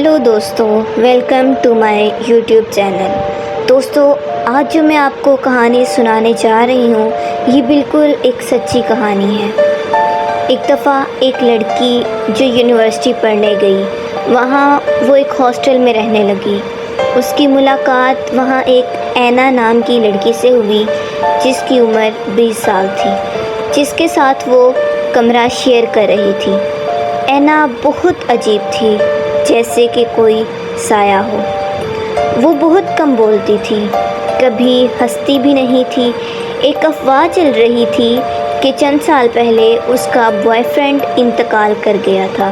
Hello दोस्तों, welcome to my YouTube channel. दोस्तों, आज जो मैं आपको कहानी सुनाने जा रही हूँ ये बिल्कुल एक सच्ची कहानी है। एक दफ़ा एक लड़की जो यूनिवर्सिटी पढ़ने गई, वहाँ वो एक हॉस्टल में रहने लगी। उसकी मुलाकात वहाँ एक ऐना नाम की लड़की से हुई जिसकी उम्र 20 साल थी, जिसके साथ वो कमरा शेयर कर रही थी। ऐना बहुत अजीब थी, जैसे कि कोई साया हो। वो बहुत कम बोलती थी, कभी हंसती भी नहीं थी। एक अफवाह चल रही थी कि चंद साल पहले उसका बॉयफ्रेंड इंतकाल कर गया था।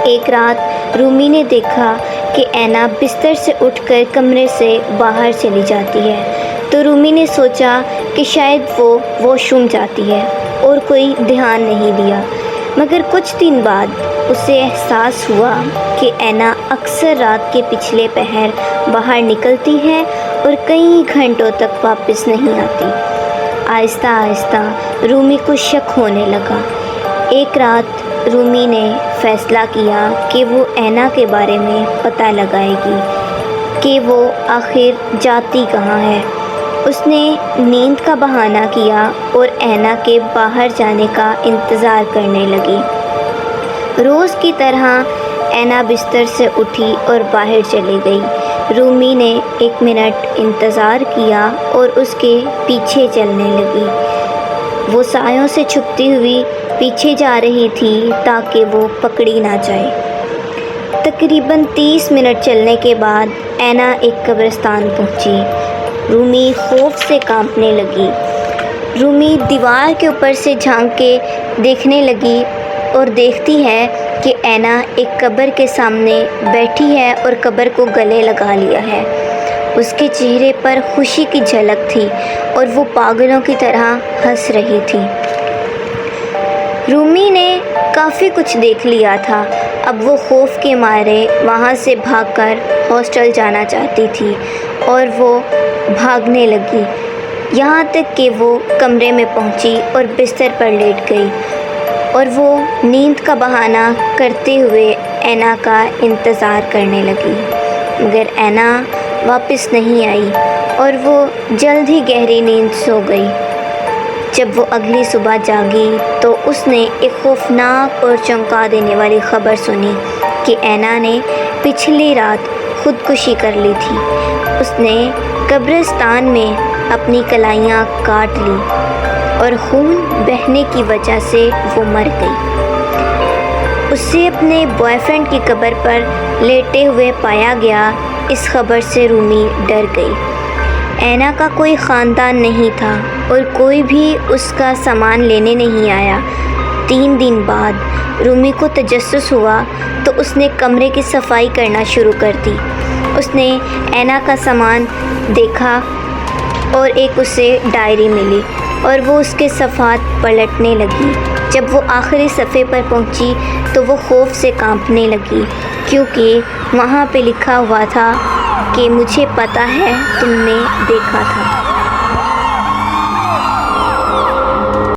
एक रात रूमी ने देखा कि ऐना बिस्तर से उठकर कमरे से बाहर चली जाती है, तो रूमी ने सोचा कि शायद वो वॉशरूम जाती है और कोई ध्यान नहीं दिया। मगर कुछ दिन बाद उसे एहसास हुआ कि ऐना अक्सर रात के पिछले पहर बाहर निकलती है और कई घंटों तक वापस नहीं आती। आहिस्ता आहिस्ता रूमी को शक होने लगा। एक रात रूमी ने फैसला किया कि वो ऐना के बारे में पता लगाएगी कि वो आखिर जाती कहाँ है। उसने नींद का बहाना किया और ऐना के बाहर जाने का इंतज़ार करने लगी। रोज़ की तरह ऐना बिस्तर से उठी और बाहर चली गई। रूमी ने 1 मिनट इंतज़ार किया और उसके पीछे चलने लगी। वो सायों से छुपती हुई पीछे जा रही थी ताकि वो पकड़ी ना जाए। तकरीबन 30 मिनट चलने के बाद ऐना एक कब्रिस्तान पहुंची। रूमी खौफ से कांपने लगी। रूमी दीवार के ऊपर से झांक के देखने लगी और देखती है कि ऐना एक कब्र के सामने बैठी है और कब्र को गले लगा लिया है। उसके चेहरे पर खुशी की झलक थी और वो पागलों की तरह हंस रही थी। रूमी ने काफ़ी कुछ देख लिया था। अब वो खौफ के मारे वहाँ से भागकर हॉस्टल जाना चाहती थी और वो भागने लगी, यहाँ तक कि वो कमरे में पहुँची और बिस्तर पर लेट गई और वो नींद का बहाना करते हुए ऐना का इंतज़ार करने लगी। मगर ऐना वापस नहीं आई और वो जल्द ही गहरी नींद सो गई। जब वो अगली सुबह जागी तो उसने एक खौफनाक और चौंका देने वाली खबर सुनी कि ऐना ने पिछली रात खुदकुशी कर ली थी। उसने कब्रिस्तान में अपनी कलाइयाँ काट ली और खून बहने की वजह से वो मर गई। उसे अपने बॉयफ्रेंड की कब्र पर लेटे हुए पाया गया। इस खबर से रूमी डर गई। ऐना का कोई ख़ानदान नहीं था और कोई भी उसका सामान लेने नहीं आया। 3 दिन बाद रूमी को तजस्सुस हुआ तो उसने कमरे की सफाई करना शुरू कर दी। उसने ऐना का सामान देखा और एक उसे डायरी मिली और वो उसके सफ़ात पलटने लगी। जब वो आखिरी सफ़े पर पहुंची तो वो खौफ से कांपने लगी, क्योंकि वहाँ पे लिखा हुआ था कि मुझे पता है तुमने देखा था।